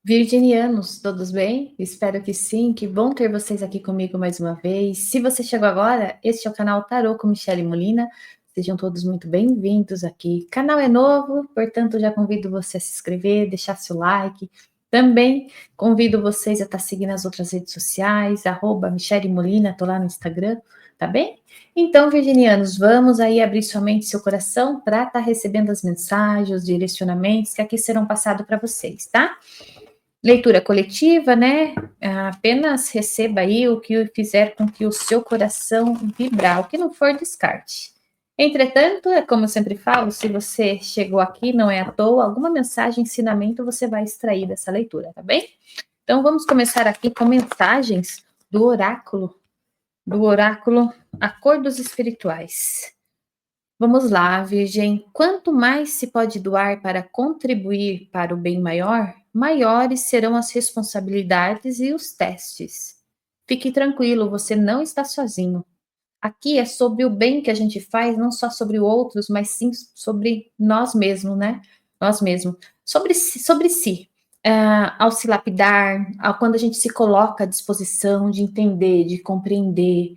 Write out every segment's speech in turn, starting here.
Virginianos, todos bem? Espero que sim, que bom ter vocês aqui comigo mais uma vez. Se você chegou agora, este é o canal Tarô com Michele Molina. Sejam todos muito bem-vindos aqui. O canal é novo, portanto já convido você a se inscrever, deixar seu like. Também convido vocês a estar seguindo as outras redes sociais, @Michele Molina, tô lá no Instagram, tá bem? Então, virginianos, vamos aí abrir sua mente e seu coração para estar recebendo as mensagens, os direcionamentos que aqui serão passados para vocês, tá? Leitura coletiva, né? Apenas receba aí o que fizer com que o seu coração vibrar, o que não for, descarte. Entretanto, é como eu sempre falo, se você chegou aqui, não é à toa, alguma mensagem, ensinamento você vai extrair dessa leitura, tá bem? Então vamos começar aqui com mensagens do oráculo Acordos Espirituais. Vamos lá, Virgem. Quanto mais se pode doar para contribuir para o bem maior, maiores serão as responsabilidades e os testes. Fique tranquilo, você não está sozinho. Aqui é sobre o bem que a gente faz, não só sobre outros, mas sim sobre nós mesmos, né? Nós mesmos. Sobre si. Ao se lapidar, quando a gente se coloca à disposição de entender, de compreender,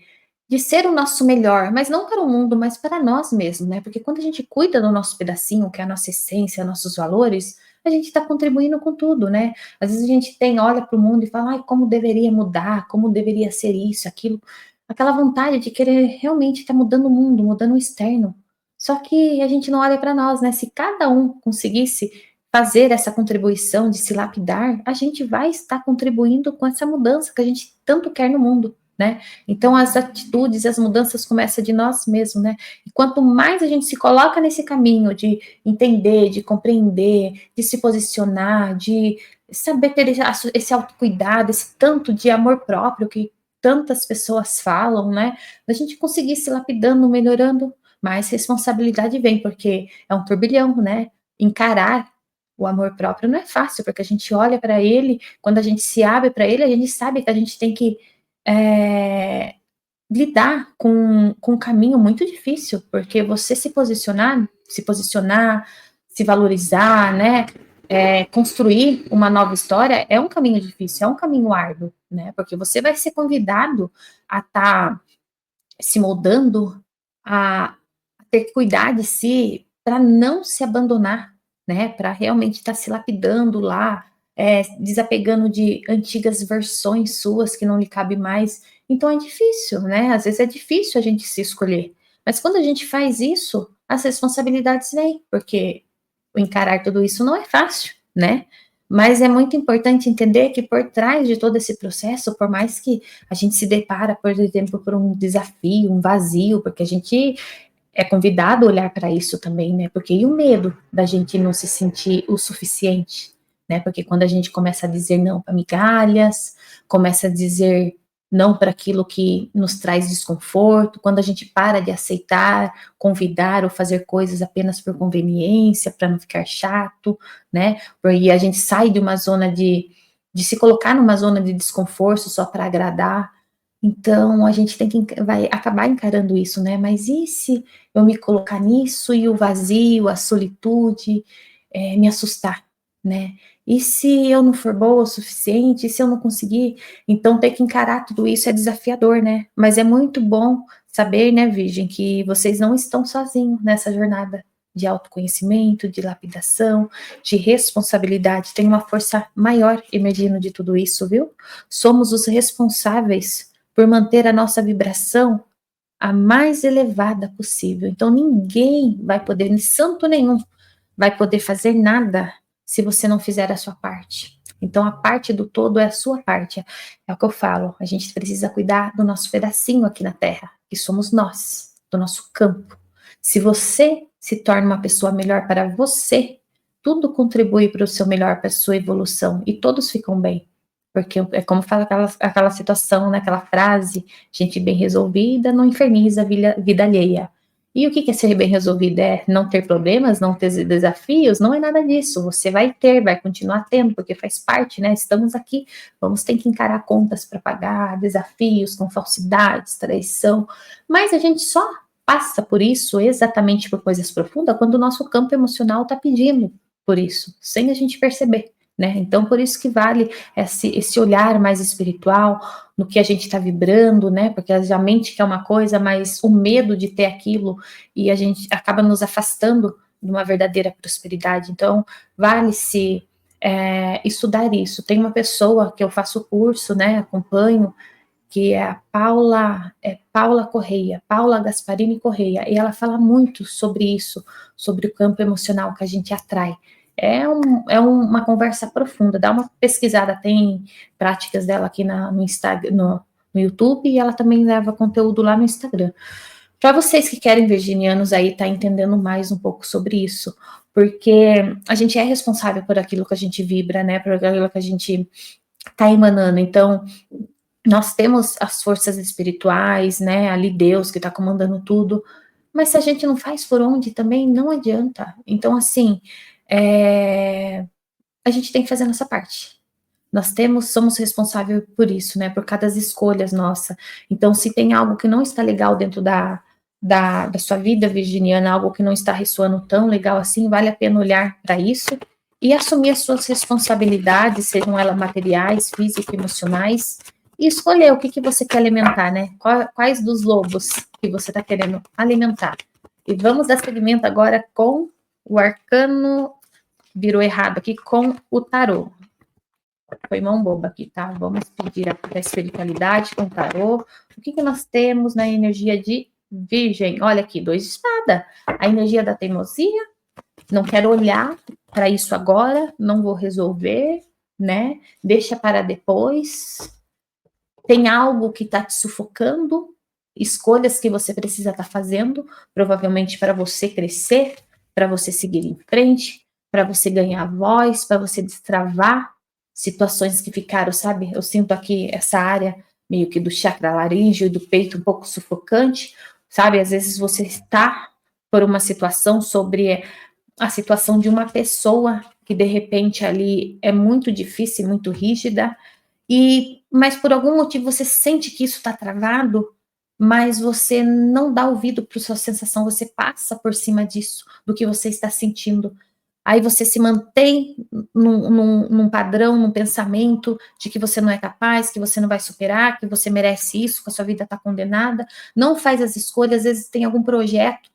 de ser o nosso melhor, mas não para o mundo, mas para nós mesmos, né? Porque quando a gente cuida do nosso pedacinho, que é a nossa essência, nossos valores, a gente está contribuindo com tudo, né? Às vezes a gente olha para o mundo e fala, ai, como deveria mudar, como deveria ser isso, aquilo, aquela vontade de querer realmente estar mudando o mundo, mudando o externo. Só que a gente não olha para nós, né? Se cada um conseguisse fazer essa contribuição de se lapidar, a gente vai estar contribuindo com essa mudança que a gente tanto quer no mundo, né? Então as atitudes, as mudanças começam de nós mesmos, né? E quanto mais a gente se coloca nesse caminho de entender, de compreender, de se posicionar, de saber ter esse autocuidado, esse tanto de amor próprio que tantas pessoas falam, né? A gente conseguir se lapidando, melhorando, mais responsabilidade vem, porque é um turbilhão, né? Encarar o amor próprio não é fácil, porque a gente olha para ele, quando a gente se abre para ele, a gente sabe que a gente tem que é, lidar com um caminho muito difícil, porque você se posicionar, se valorizar, né? Construir uma nova história é um caminho difícil, é um caminho árduo, né? Porque você vai ser convidado a estar se moldando, a ter que cuidar de si para não se abandonar, né? Para realmente estar se lapidando lá, desapegando de antigas versões suas que não lhe cabe mais. Então é difícil, né? Às vezes é difícil a gente se escolher. Mas quando a gente faz isso, as responsabilidades vêm, porque o encarar tudo isso não é fácil, né? Mas é muito importante entender que por trás de todo esse processo, por mais que a gente se depara, por exemplo, por um desafio, um vazio, porque a gente é convidado a olhar para isso também, né? Porque e o medo da gente não se sentir o suficiente, né? Porque quando a gente começa a dizer não para migalhas, começa a dizer não para aquilo que nos traz desconforto, quando a gente para de aceitar, convidar ou fazer coisas apenas por conveniência, para não ficar chato, né? Porque a gente sai de uma zona de se colocar numa zona de desconforto só para agradar. Então a gente vai acabar encarando isso, né? Mas e se eu me colocar nisso e o vazio, a solitude, me assustar, né? E se eu não for boa o suficiente, e se eu não conseguir, então ter que encarar tudo isso é desafiador, né? Mas é muito bom saber, né, Virgem, que vocês não estão sozinhos nessa jornada de autoconhecimento, de lapidação, de responsabilidade. Tem uma força maior emergindo de tudo isso, viu? Somos os responsáveis por manter a nossa vibração a mais elevada possível. Então ninguém vai poder, nem santo nenhum, vai poder fazer nada se você não fizer a sua parte. Então a parte do todo é a sua parte. É o que eu falo, a gente precisa cuidar do nosso pedacinho aqui na Terra, que somos nós, do nosso campo. Se você se torna uma pessoa melhor para você, tudo contribui para o seu melhor, para a sua evolução, e todos ficam bem. Porque é como fala aquela situação, né, aquela frase, gente bem resolvida não inferniza a vida alheia. E o que é ser bem resolvido? É não ter problemas, não ter desafios? Não é nada disso. Você vai ter, vai continuar tendo, porque faz parte, né? Estamos aqui, vamos ter que encarar contas para pagar, desafios com falsidades, traição. Mas a gente só passa por isso exatamente por coisas profundas quando o nosso campo emocional está pedindo por isso, sem a gente perceber. né? Então, por isso que vale esse olhar mais espiritual no que a gente está vibrando, né? Porque a mente quer uma coisa, mas o medo de ter aquilo e a gente acaba nos afastando de uma verdadeira prosperidade. Então, vale-se estudar isso. Tem uma pessoa que eu faço curso, né? Acompanho, que é a Paula Correia, Paula Gasparini Correia, e ela fala muito sobre isso, sobre o campo emocional que a gente atrai. Uma conversa profunda, dá uma pesquisada, tem práticas dela aqui no Instagram, no YouTube, e ela também leva conteúdo lá no Instagram. Para vocês que querem virginianos aí, tá entendendo mais um pouco sobre isso, porque a gente é responsável por aquilo que a gente vibra, né, por aquilo que a gente tá emanando. Então, nós temos as forças espirituais, né, ali Deus que está comandando tudo, mas se a gente não faz por onde também, não adianta. Então, assim, a gente tem que fazer a nossa parte. Somos responsáveis por isso, né, por cada escolha nossa. Então, se tem algo que não está legal dentro da sua vida virginiana, algo que não está ressoando tão legal assim, vale a pena olhar para isso e assumir as suas responsabilidades, sejam elas materiais, físicas, emocionais, e escolher o que você quer alimentar, né? Quais dos lobos que você está querendo alimentar. E vamos dar seguimento agora com o arcano, virou errado aqui, com o tarô. Foi mão boba aqui, tá? Vamos pedir a espiritualidade com o tarô. O que nós temos na energia de Virgem? Olha aqui, 2 de espada. A energia da teimosia. Não quero olhar para isso agora, não vou resolver, né? Deixa para depois. Tem algo que está te sufocando, escolhas que você precisa estar fazendo, provavelmente para você crescer, para você seguir em frente, para você ganhar voz, para você destravar situações que ficaram, sabe? Eu sinto aqui essa área meio que do chakra laríngeo e do peito um pouco sufocante, sabe? Às vezes você está por uma situação sobre a situação de uma pessoa que de repente ali é muito difícil, muito rígida, mas por algum motivo você sente que isso está travado, mas você não dá ouvido para sua sensação, você passa por cima disso, do que você está sentindo. Aí você se mantém num padrão, num pensamento de que você não é capaz, que você não vai superar, que você merece isso, que a sua vida está condenada, não faz as escolhas, às vezes tem algum projeto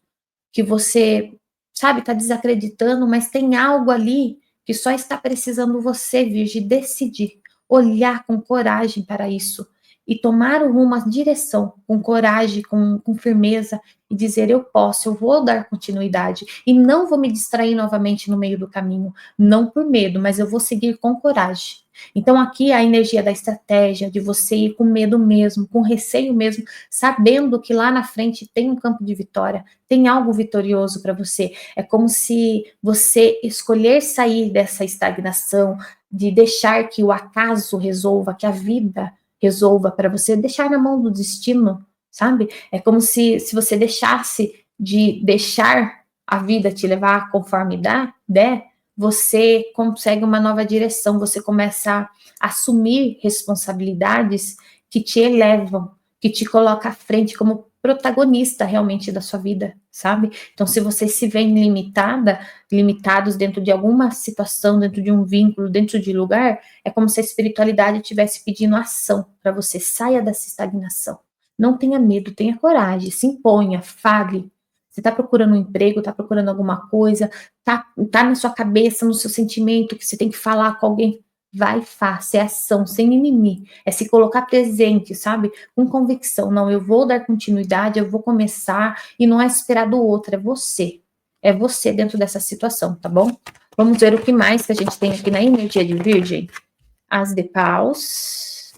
que você, sabe, está desacreditando, mas tem algo ali que só está precisando você, Virgem, decidir, olhar com coragem para isso e tomar uma direção com coragem, com firmeza e dizer: eu posso, eu vou dar continuidade e não vou me distrair novamente no meio do caminho, não por medo, mas eu vou seguir com coragem. Então aqui a energia da estratégia, de você ir com medo mesmo, com receio mesmo, sabendo que lá na frente tem um campo de vitória, tem algo vitorioso para você. É como se você escolher sair dessa estagnação, de deixar que o acaso resolva, que a vida resolva para você, deixar na mão do destino, sabe? É como se você deixasse de deixar a vida te levar conforme der, você consegue uma nova direção, você começa a assumir responsabilidades que te elevam, que te coloca à frente como protagonista realmente da sua vida, sabe? Então, se você se vê limitados dentro de alguma situação, dentro de um vínculo, dentro de lugar, é como se a espiritualidade estivesse pedindo ação para você, saia dessa estagnação. Não tenha medo, tenha coragem, se imponha, fale. Você está procurando um emprego, está procurando alguma coisa, tá na sua cabeça, no seu sentimento, que você tem que falar com alguém, vai e faça, é ação, sem mimimi, é se colocar presente, sabe? Com convicção, não, eu vou dar continuidade, eu vou começar, e não é esperar do outro, é você dentro dessa situação, tá bom? Vamos ver o que mais que a gente tem aqui na energia de Virgem. As de Paus,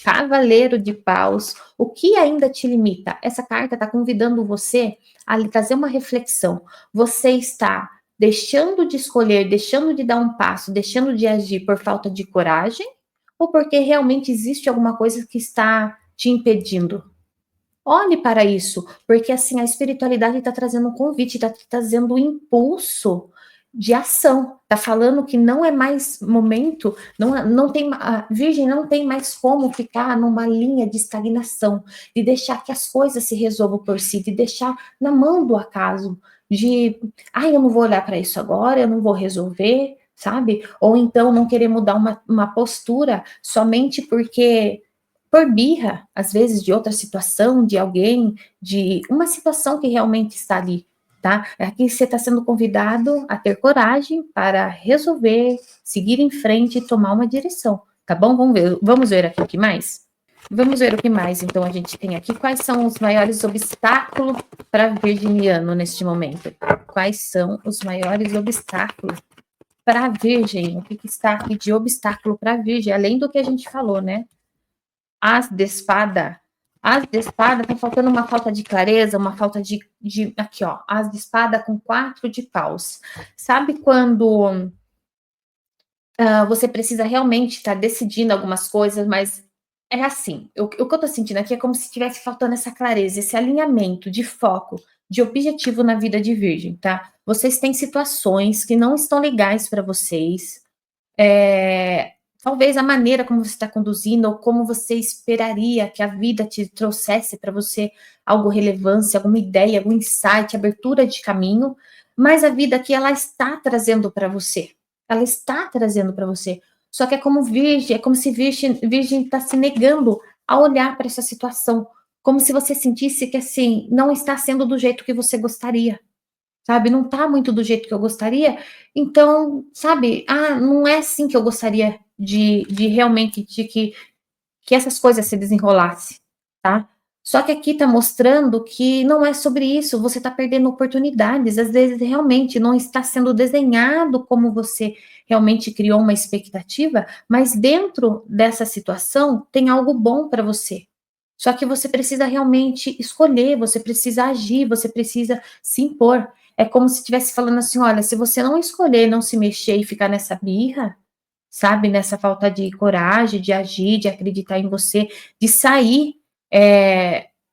Cavaleiro de Paus, o que ainda te limita? Essa carta está convidando você a trazer uma reflexão. Você está deixando de escolher, deixando de dar um passo, deixando de agir por falta de coragem? Ou porque realmente existe alguma coisa que está te impedindo? Olhe para isso, porque assim a espiritualidade está trazendo um convite, está trazendo um impulso de ação. Está falando que não é mais momento, não tem, a Virgem não tem mais como ficar numa linha de estagnação, de deixar que as coisas se resolvam por si, de deixar na mão do acaso, de, eu não vou olhar para isso agora, eu não vou resolver, sabe? Ou então não querer mudar uma postura somente porque, por birra, às vezes, de outra situação, de alguém, de uma situação que realmente está ali, tá? Aqui você está sendo convidado a ter coragem para resolver, seguir em frente e tomar uma direção, tá bom? Vamos ver aqui o que mais? Vamos ver o que mais, então, a gente tem aqui. Quais são os maiores obstáculos para virginiano neste momento? Quais são os maiores obstáculos para a Virgem? O que está aqui de obstáculo para a Virgem? Além do que a gente falou, né? As de espada. As de espada, tá faltando uma falta de clareza, uma falta de aqui, ó. As de espada com 4 de paus. Sabe quando você precisa realmente estar decidindo algumas coisas, mas é assim, o que eu tô sentindo aqui é como se estivesse faltando essa clareza, esse alinhamento de foco, de objetivo na vida de Virgem, tá? Vocês têm situações que não estão legais para vocês, talvez a maneira como você está conduzindo ou como você esperaria que a vida te trouxesse para você algo relevância, alguma ideia, algum insight, abertura de caminho, mas a vida aqui ela está trazendo para você. Ela está trazendo para você. Só que é como virgem, é como se virgem está se negando a olhar para essa situação, como se você sentisse que assim não está sendo do jeito que você gostaria, sabe? Não tá muito do jeito que eu gostaria, então, sabe? Não é assim que eu gostaria de realmente de que essas coisas se desenrolassem, tá? Só que aqui tá mostrando que não é sobre isso, você tá perdendo oportunidades, às vezes realmente não está sendo desenhado como você realmente criou uma expectativa, mas dentro dessa situação tem algo bom para você. Só que você precisa realmente escolher, você precisa agir, você precisa se impor. É como se estivesse falando assim: olha, se você não escolher, não se mexer e ficar nessa birra, sabe, nessa falta de coragem, de agir, de acreditar em você, de sair,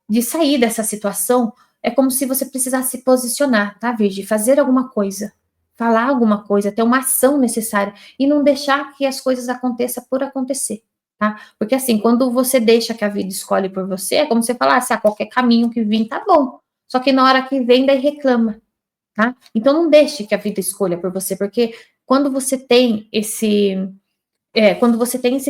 de sair dessa situação, é como se você precisasse se posicionar, tá, Virgem? Fazer alguma coisa, falar alguma coisa, ter uma ação necessária e não deixar que as coisas aconteçam por acontecer, tá? Porque assim, quando você deixa que a vida escolhe por você, é como se você falasse, qualquer caminho que vir tá bom. Só que na hora que vem, daí reclama, tá? Então não deixe que a vida escolha por você, porque quando você tem esse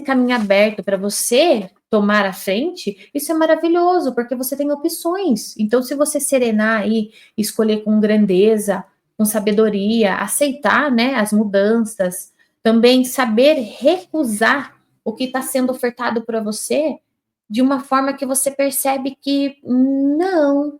caminho aberto para você tomar a frente, isso é maravilhoso, porque você tem opções. Então, se você serenar e escolher com grandeza, com sabedoria, aceitar, né, as mudanças, também saber recusar o que está sendo ofertado para você de uma forma que você percebe que não,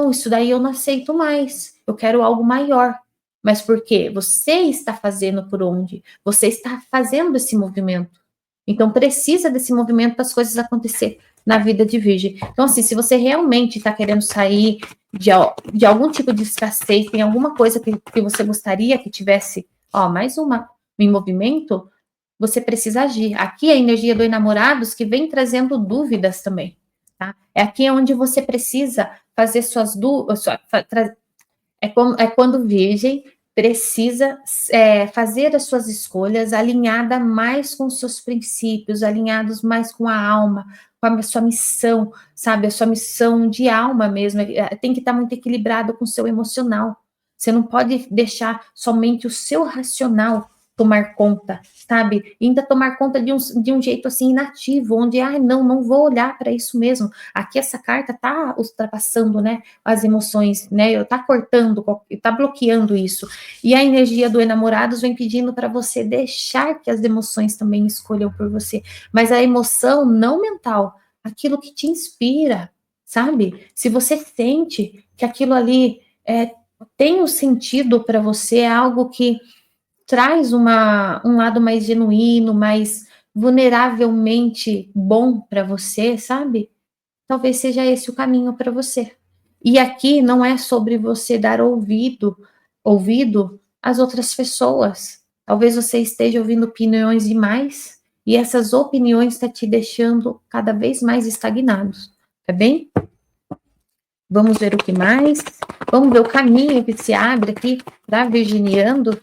isso daí eu não aceito mais. Eu quero algo maior. Mas por quê? Você está fazendo por onde? Você está fazendo esse movimento. Então precisa desse movimento para as coisas acontecer na vida de Virgem. Então, assim, se você realmente está querendo sair de algum tipo de escassez, tem alguma coisa que você gostaria que tivesse, mais uma em movimento, você precisa agir. Aqui é a energia do enamorados que vem trazendo dúvidas também, tá? É aqui onde você precisa fazer suas dúvidas, é quando Virgem precisa fazer as suas escolhas alinhada mais com os seus princípios, alinhados mais com a alma, com a sua missão, sabe? A sua missão de alma mesmo. Tem que estar muito equilibrado com o seu emocional. Você não pode deixar somente o seu racional tomar conta, sabe? E ainda tomar conta de um jeito assim inativo, onde, não vou olhar para isso mesmo. Aqui essa carta tá ultrapassando, né, as emoções, né? Tá cortando, tá bloqueando isso. E a energia do enamorados vem pedindo para você deixar que as emoções também escolham por você, mas a emoção não mental, aquilo que te inspira, sabe? Se você sente que aquilo ali tem um sentido para você, é algo que traz um lado mais genuíno, mais vulneravelmente bom para você, sabe? Talvez seja esse o caminho para você. E aqui não é sobre você dar ouvido às outras pessoas. Talvez você esteja ouvindo opiniões demais e essas opiniões estão te deixando cada vez mais estagnados, tá bem? Vamos ver o que mais. Vamos ver o caminho que se abre aqui para Virginiando.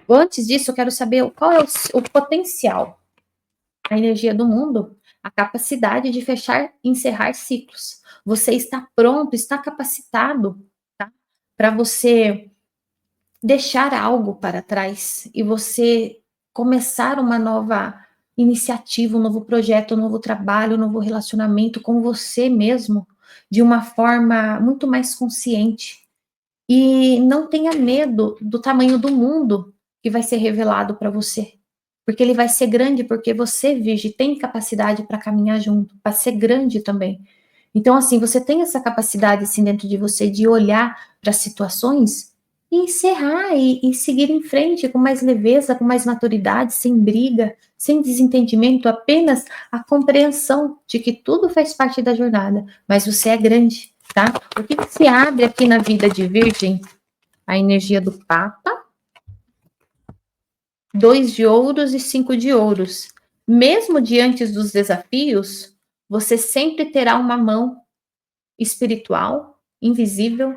Antes disso, eu quero saber qual é o potencial, a energia do mundo, a capacidade de fechar e encerrar ciclos. Você está pronto, está capacitado, tá? Para você deixar algo para trás e você começar uma nova iniciativa, um novo projeto, um novo trabalho, um novo relacionamento com você mesmo, de uma forma muito mais consciente. E não tenha medo do tamanho do mundo que vai ser revelado para você. Porque ele vai ser grande, porque você, Virgem, tem capacidade para caminhar junto, para ser grande também. Então, assim, você tem essa capacidade, assim, dentro de você de olhar para as situações e encerrar e seguir em frente com mais leveza, com mais maturidade, sem briga, sem desentendimento, apenas a compreensão de que tudo faz parte da jornada, mas você é grande, tá? O que se abre aqui na vida de Virgem? A energia do Papa, 2 de ouros e 5 de ouros. Mesmo diante dos desafios, você sempre terá uma mão espiritual, invisível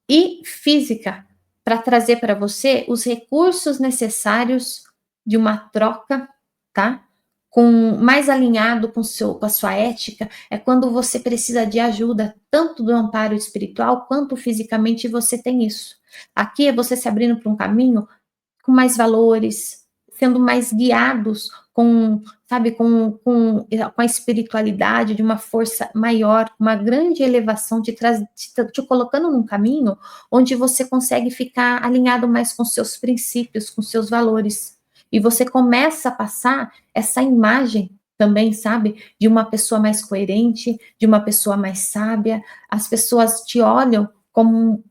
e física para trazer para você os recursos necessários de uma troca, tá? Com mais alinhado com a sua ética, é quando você precisa de ajuda, tanto do amparo espiritual quanto fisicamente, você tem isso. Aqui é você se abrindo para um caminho com mais valores, sendo mais guiados com, sabe, com a espiritualidade de uma força maior, uma grande elevação, te colocando num caminho onde você consegue ficar alinhado mais com seus princípios, com seus valores. E você começa a passar essa imagem também, sabe, de uma pessoa mais coerente, de uma pessoa mais sábia. As pessoas te olham como,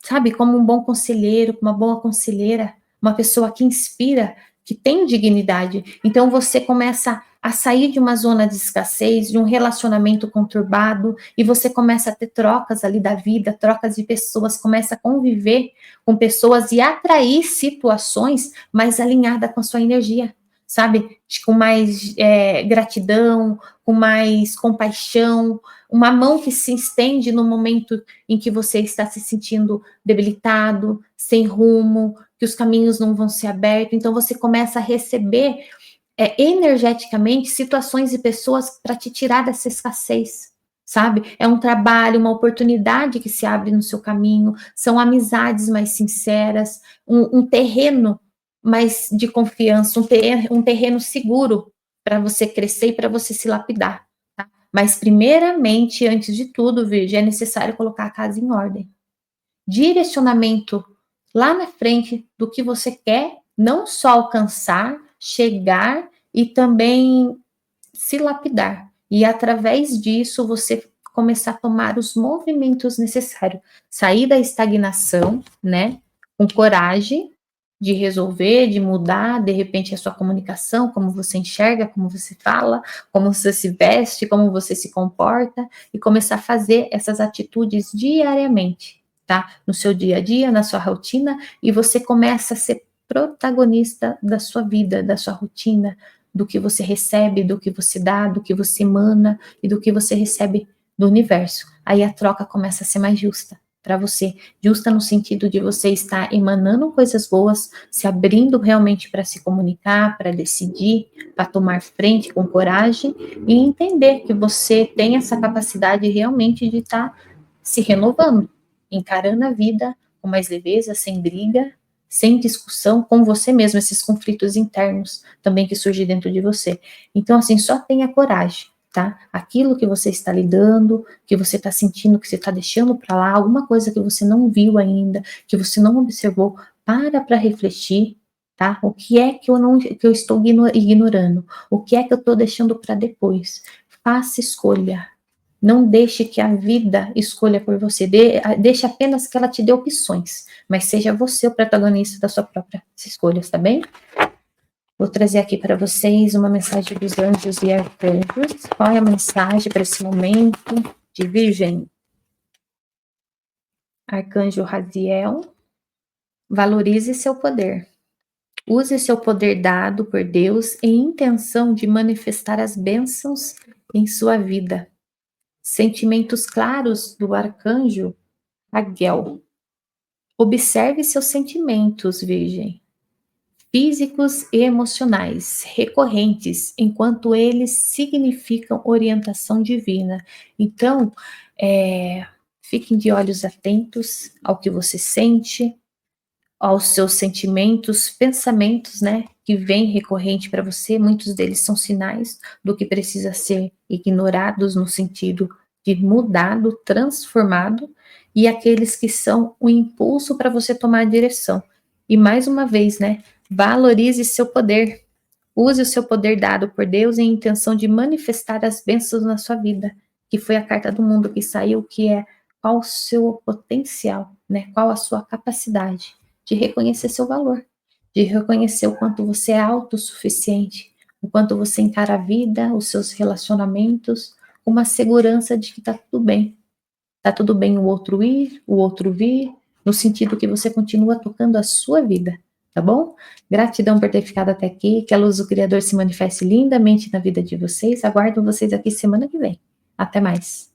sabe, como um bom conselheiro, uma boa conselheira, uma pessoa que inspira, que tem dignidade. Então você começa a sair de uma zona de escassez, de um relacionamento conturbado, e você começa a ter trocas ali da vida, trocas de pessoas, começa a conviver com pessoas e atrair situações mais alinhadas com a sua energia, sabe? Com mais gratidão, com mais compaixão, uma mão que se estende no momento em que você está se sentindo debilitado, sem rumo, que os caminhos não vão ser abertos. Então você começa a receber energeticamente situações e pessoas para te tirar dessa escassez, sabe? É um trabalho, uma oportunidade que se abre no seu caminho, são amizades mais sinceras, um terreno mais de confiança, um terreno seguro para você crescer e para você se lapidar. Tá? Mas primeiramente, antes de tudo, Virgem, é necessário colocar a casa em ordem. Direcionamento lá na frente do que você quer, não só alcançar, chegar e também se lapidar. E através disso você começar a tomar os movimentos necessários, sair da estagnação, né? Com coragem de resolver, de mudar, de repente a sua comunicação, como você enxerga, como você fala, como você se veste, como você se comporta e começar a fazer essas atitudes diariamente, tá? No seu dia a dia, na sua rotina, e você começa a ser protagonista da sua vida, da sua rotina, do que você recebe, do que você dá, do que você emana e do que você recebe do universo. Aí a troca começa a ser mais justa para você, justa no sentido de você estar emanando coisas boas, se abrindo realmente para se comunicar, para decidir, para tomar frente com coragem e entender que você tem essa capacidade realmente de estar se renovando, encarando a vida com mais leveza, sem briga, sem discussão com você mesmo, esses conflitos internos também que surgem dentro de você. Então, assim, só tenha coragem, tá? Aquilo que você está lidando, que você está sentindo, que você está deixando para lá, alguma coisa que você não viu ainda, que você não observou, para refletir, tá? O que é que eu estou ignorando? O que é que eu estou deixando para depois? Faça escolha. Não deixe que a vida escolha por você. Deixe apenas que ela te dê opções, mas seja você o protagonista das suas próprias escolhas, tá bem? Vou trazer aqui para vocês uma mensagem dos anjos e arcanjos. Qual é a mensagem para esse momento de Virgem? Arcanjo Raziel, valorize seu poder. Use seu poder dado por Deus em intenção de manifestar as bênçãos em sua vida. Sentimentos claros do arcanjo Raguel. Observe seus sentimentos, Virgem, físicos e emocionais, recorrentes, enquanto eles significam orientação divina. Então, fiquem de olhos atentos ao que você sente, aos seus sentimentos, pensamentos, né, que vêm recorrente para você, muitos deles são sinais do que precisa ser ignorados no sentido de mudado, transformado, e aqueles que são o impulso para você tomar a direção. E mais uma vez, né, valorize seu poder. Use o seu poder dado por Deus em intenção de manifestar as bênçãos na sua vida, que foi a carta do mundo que saiu, que é qual o seu potencial, né? Qual a sua capacidade de reconhecer seu valor, de reconhecer o quanto você é autossuficiente, o quanto você encara a vida, os seus relacionamentos, com uma segurança de que está tudo bem. Está tudo bem o outro ir, o outro vir, no sentido que você continua tocando a sua vida, tá bom? Gratidão por ter ficado até aqui, que a luz do Criador se manifeste lindamente na vida de vocês. Aguardo vocês aqui semana que vem. Até mais.